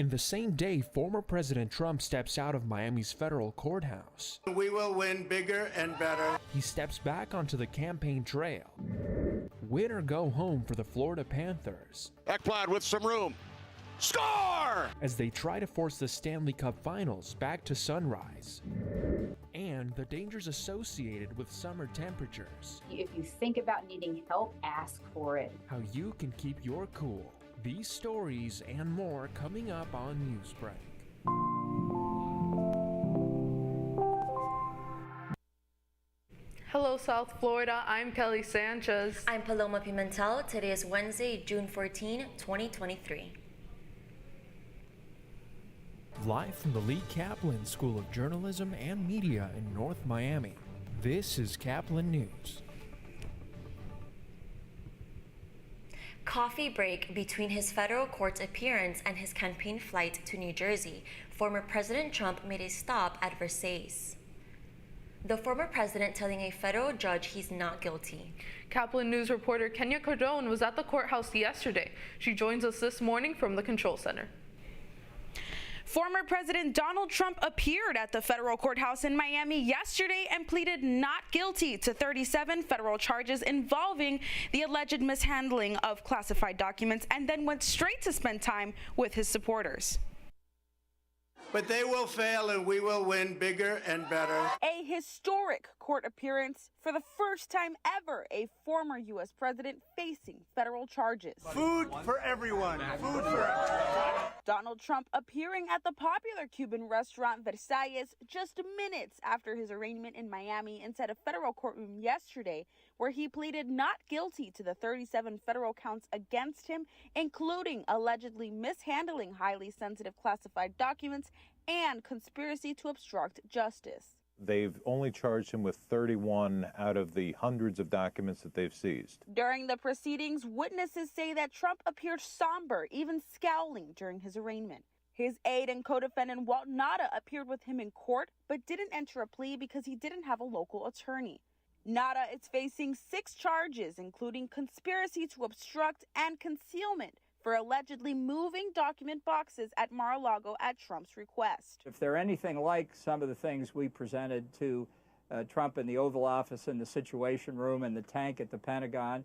In the same day, former President Trump steps out of Miami's federal courthouse. We will win bigger and better. He steps back onto the campaign trail. Win or go home for the Florida Panthers. Ekblad with some room. Score! As they try to force the Stanley Cup Finals back to sunrise. And the dangers associated with summer temperatures. If you think about needing help, ask for it. How you can keep your cool. These stories and more coming up on Newsbreak. Hello, South Florida. I'm Kelly Sanchez. I'm Paloma Pimentel. Today is Wednesday, June 14, 2023. Live from the Lee Caplin School of Journalism and Media in North Miami, this is Caplin News. Coffee break between his federal court appearance and his campaign flight to New Jersey. Former President Trump made a stop at Versailles. The former president telling a federal judge he's not guilty. Caplin News reporter Kenya Cardone was at the courthouse yesterday. She joins us this morning from the control center. Former President Donald Trump appeared at the federal courthouse in Miami yesterday and pleaded not guilty to 37 federal charges involving the alleged mishandling of classified documents, and then went straight to spend time with his supporters. But they will fail and we will win bigger and better. A historic court appearance for the first time ever, a former U.S. president facing federal charges. Food for everyone. Food for everyone. Donald Trump appearing at the popular Cuban restaurant Versailles just minutes after his arraignment in Miami inside a federal courtroom yesterday, where he pleaded not guilty to the 37 federal counts against him, including allegedly mishandling highly sensitive classified documents and conspiracy to obstruct justice. They've only charged him with 31 out of the hundreds of documents that they've seized. During the proceedings, witnesses say that Trump appeared somber, even scowling during his arraignment. His aide and co-defendant Walt Nada appeared with him in court, but didn't enter a plea because he didn't have a local attorney. Nada is facing 6 charges, including conspiracy to obstruct and concealment, for allegedly moving document boxes at Mar-a-Lago at Trump's request. If they're anything like some of the things we presented to Trump in the Oval Office and the Situation Room and the tank at the Pentagon,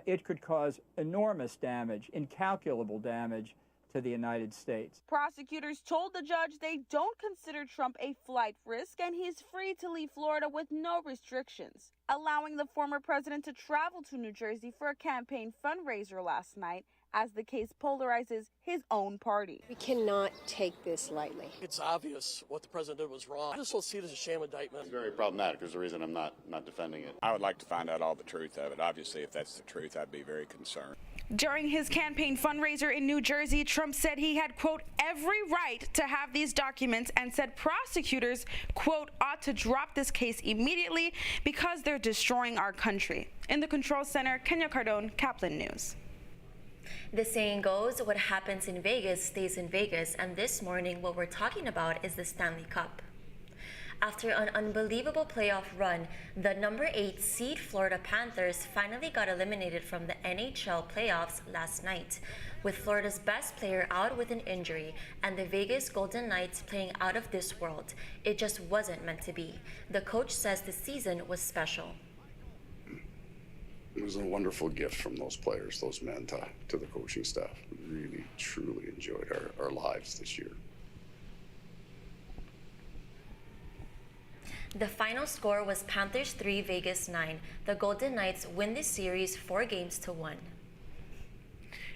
it could cause enormous damage, incalculable damage to the United States. Prosecutors told the judge they don't consider Trump a flight risk and he's free to leave Florida with no restrictions, allowing the former president to travel to New Jersey for a campaign fundraiser last night as the case polarizes his own party. We cannot take this lightly. It's obvious what the president did was wrong. I just don't see it as a sham indictment. It's very problematic. There's a reason I'm not defending it. I would like to find out all the truth of it. Obviously, if that's the truth, I'd be very concerned. During his campaign fundraiser in New Jersey, Trump said he had, quote, every right to have these documents, and said prosecutors, quote, ought to drop this case immediately because they're destroying our country. In the control center, Kenya Cardone, Caplin News. The saying goes, what happens in Vegas stays in Vegas, and this morning what we're talking about is the Stanley Cup. After an unbelievable playoff run, the number 8 seed Florida Panthers finally got eliminated from the NHL playoffs last night, with Florida's best player out with an injury and the Vegas Golden Knights playing out of this world. It just wasn't meant to be. The coach says the season was special. It was a wonderful gift from those players, those men, to the coaching staff. We really, truly enjoyed our lives this year. The final score was Panthers 3, Vegas 9. The Golden Knights win this series 4-1.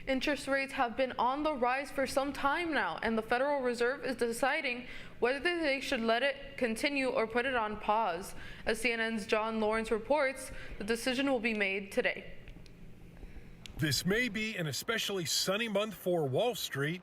Interest rates have been on the rise for some time now, and the Federal Reserve is deciding whether they should let it continue or put it on pause. As CNN's John Lawrence reports, the decision will be made today. This may be an especially sunny month for Wall Street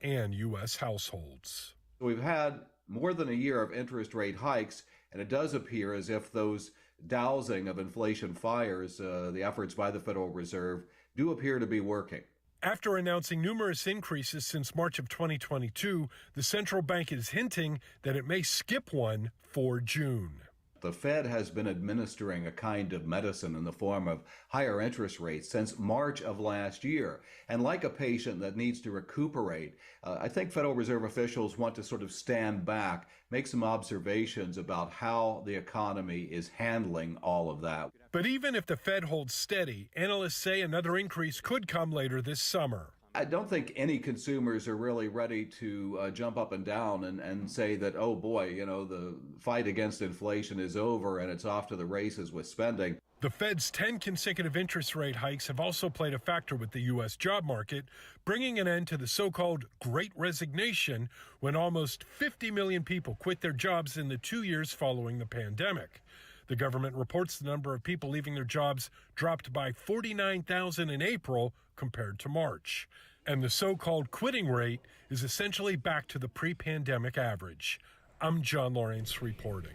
and U.S. households. We've had more than a year of interest rate hikes, and it does appear as if those dousing of inflation fires, the efforts by the Federal Reserve, do appear to be working. After announcing numerous increases since March of 2022, the central bank is hinting that it may skip one for June. The Fed has been administering a kind of medicine in the form of higher interest rates since March of last year. And like a patient that needs to recuperate, I think Federal Reserve officials want to sort of stand back, make some observations about how the economy is handling all of that. But even if the Fed holds steady, analysts say another increase could come later this summer. I don't think any consumers are really ready to jump up and down and say that, oh boy, you know, the fight against inflation is over and it's off to the races with spending. The Fed's 10 consecutive interest rate hikes have also played a factor with the U.S. job market, bringing an end to the so-called Great Resignation when almost 50 million people quit their jobs in the 2 years following the pandemic. The government reports the number of people leaving their jobs dropped by 49,000 in April compared to March. And the so-called quitting rate is essentially back to the pre-pandemic average. I'm John Lawrence reporting.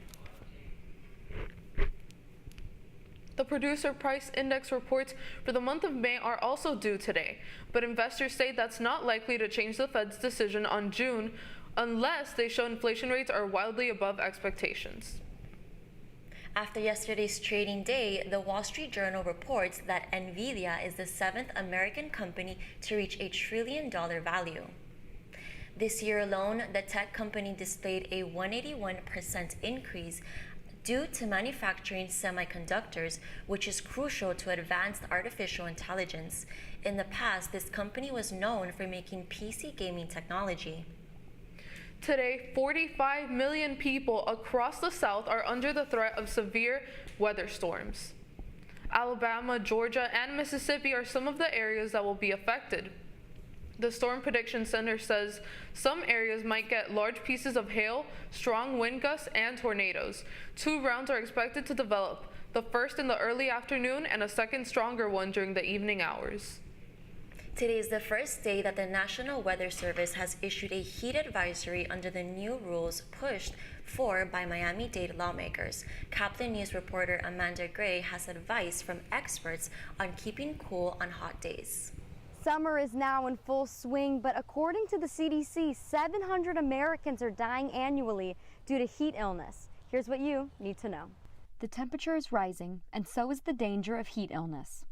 The Producer Price Index reports for the month of May are also due today, but investors say that's not likely to change the Fed's decision on June unless they show inflation rates are wildly above expectations. After yesterday's trading day, the Wall Street Journal reports that Nvidia is the 7th American company to reach $1 trillion value. This year alone, the tech company displayed a 181% increase due to manufacturing semiconductors, which is crucial to advanced artificial intelligence. In the past, this company was known for making PC gaming technology. Today, 45 million people across the South are under the threat of severe weather storms. Alabama, Georgia, and Mississippi are some of the areas that will be affected. The Storm Prediction Center says some areas might get large pieces of hail, strong wind gusts, and tornadoes. 2 rounds are expected to develop, the first in the early afternoon and a second stronger one during the evening hours. Today is the first day that the National Weather Service has issued a heat advisory under the new rules pushed for by Miami-Dade lawmakers. Caplin News reporter Amanda Gray has advice from experts on keeping cool on hot days. Summer is now in full swing, but according to the CDC, 700 Americans are dying annually due to heat illness. Here's what you need to know. The temperature is rising, and so is the danger of heat illness.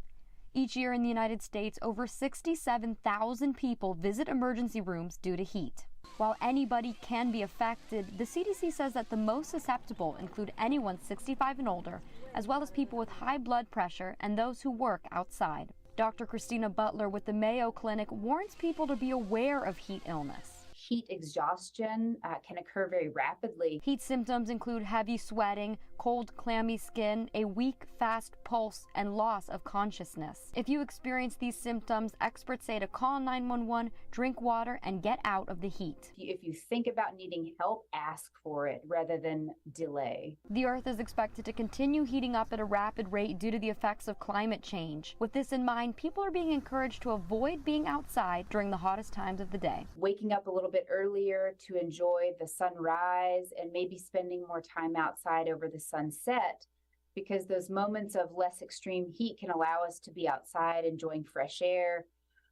Each year in the United States, over 67,000 people visit emergency rooms due to heat. While anybody can be affected, the CDC says that the most susceptible include anyone 65 and older, as well as people with high blood pressure and those who work outside. Dr. Christina Butler with the Mayo Clinic warns people to be aware of heat illness. Heat exhaustion can occur very rapidly. Heat symptoms include heavy sweating, cold, clammy skin, a weak, fast pulse, and loss of consciousness. If you experience these symptoms, experts say to call 911, drink water, and get out of the heat. If you think about needing help, ask for it rather than delay. The Earth is expected to continue heating up at a rapid rate due to the effects of climate change. With this in mind, people are being encouraged to avoid being outside during the hottest times of the day. Waking up a little bit earlier to enjoy the sunrise and maybe spending more time outside over the sunset, because those moments of less extreme heat can allow us to be outside enjoying fresh air,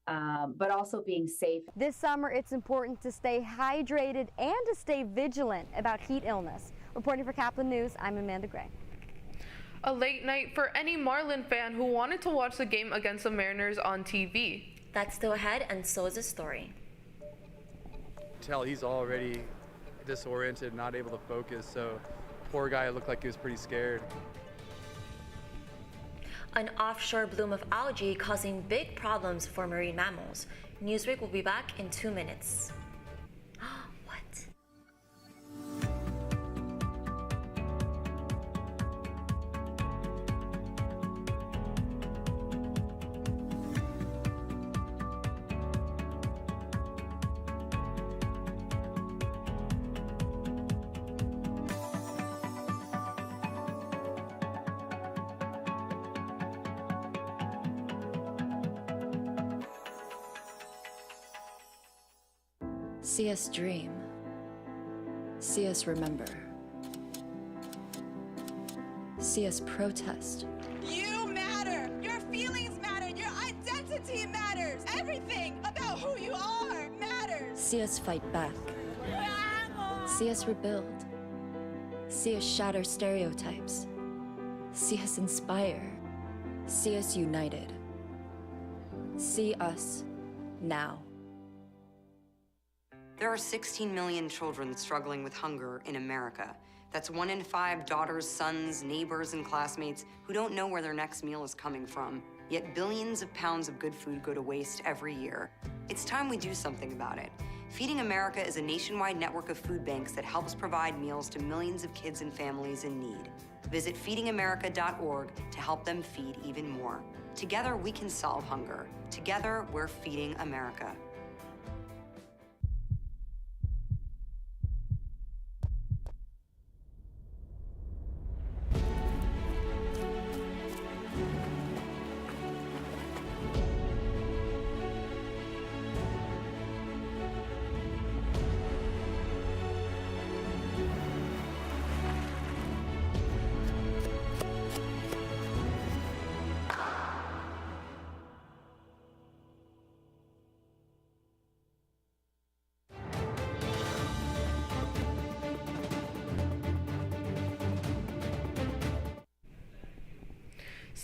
but also being safe. This summer, it's important to stay hydrated and to stay vigilant about heat illness. Reporting for Caplin News, I'm Amanda Gray. A late night for any Marlin fan who wanted to watch the game against the Mariners on TV. That's still ahead, and so is the story. Tell he's already disoriented, not able to focus, so poor guy looked like he was pretty scared. An offshore bloom of algae causing big problems for marine mammals. Newsbreak will be back in 2 minutes. What? See us dream. See us remember. See us protest. You matter! Your feelings matter! Your identity matters! Everything about who you are matters! See us fight back. See us rebuild. See us shatter stereotypes. See us inspire. See us united. See us now. There are 16 million children struggling with hunger in America. That's 1 in 5 daughters, sons, neighbors, and classmates who don't know where their next meal is coming from. Yet billions of pounds of good food go to waste every year. It's time we do something about it. Feeding America is a nationwide network of food banks that helps provide meals to millions of kids and families in need. Visit feedingamerica.org to help them feed even more. Together, we can solve hunger. Together, we're feeding America.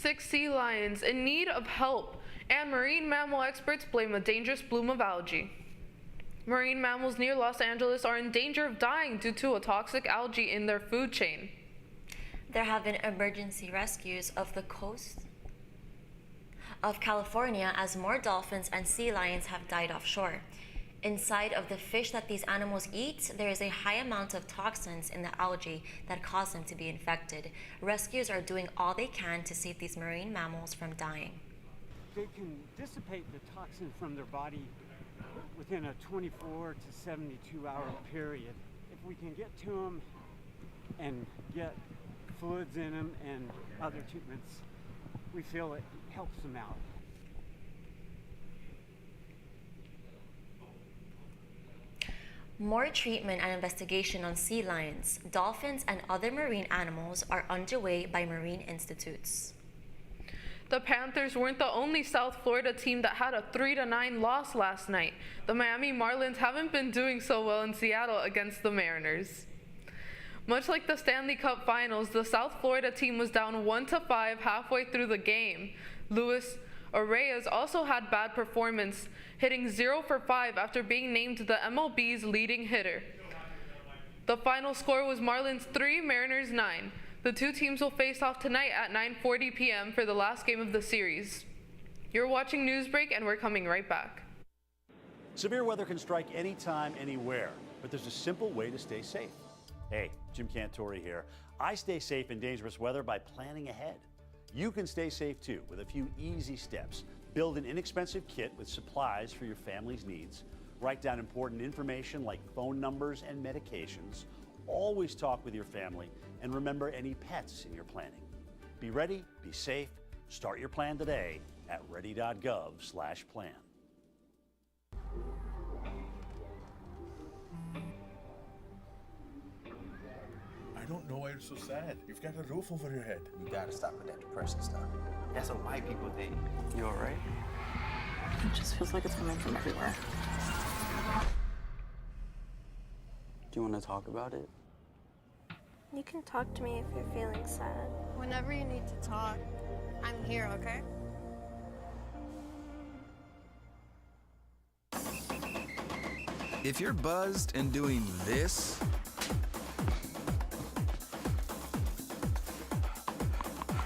Six sea lions in need of help, and marine mammal experts blame a dangerous bloom of algae. Marine mammals near Los Angeles are in danger of dying due to a toxic algae in their food chain. There have been emergency rescues of the coast of California as more dolphins and sea lions have died offshore. Inside of the fish that these animals eat, there is a high amount of toxins in the algae that cause them to be infected. Rescuers are doing all they can to save these marine mammals from dying. They can dissipate the toxin from their body within a 24 to 72 hour period. If we can get to them and get fluids in them and other treatments, we feel it helps them out. More treatment and investigation on sea lions, dolphins, and other marine animals are underway by marine institutes. The Panthers weren't the only South Florida team that had a 3-9 loss last night. The Miami Marlins haven't been doing so well in Seattle against the Mariners. Much like the Stanley Cup Finals, the South Florida team was down 1-5 halfway through the game. Luis Arraez also had bad performance, hitting 0 for 5 after being named the MLB's leading hitter. The final score was Marlins 3, Mariners 9. The two teams will face off tonight at 9:40 p.m. for the last game of the series. You're watching Newsbreak, and we're coming right back. Severe weather can strike anytime, anywhere, but there's a simple way to stay safe. Hey, Jim Cantore here. I stay safe in dangerous weather by planning ahead. You can stay safe too with a few easy steps. Build an inexpensive kit with supplies for your family's needs. Write down important information like phone numbers and medications. Always talk with your family and remember any pets in your planning. Be ready, be safe. Start your plan today at ready.gov/plan. I don't know why you're so sad. You've got a roof over your head. You gotta stop with that depressing stuff. That's what white people think. You all right? It just feels like it's coming from everywhere. Do you want to talk about it? You can talk to me if you're feeling sad. Whenever you need to talk, I'm here, okay? If you're buzzed and doing this,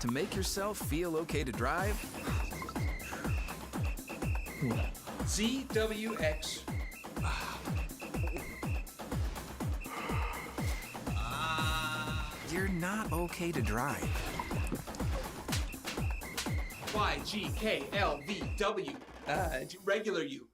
to make yourself feel okay to drive, ZWX. you're not okay to drive. YGKLVW. Regular you.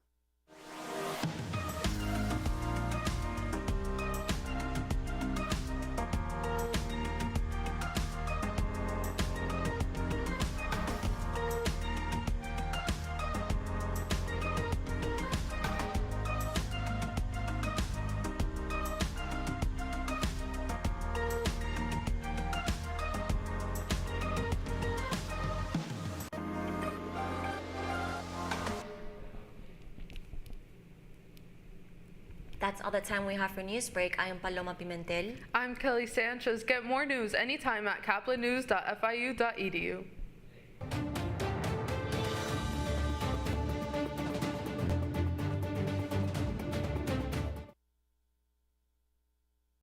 That's all the time we have for Newsbreak. I am Paloma Pimentel. I'm Kelly Sanchez. Get more news anytime at caplinnews.fiu.edu.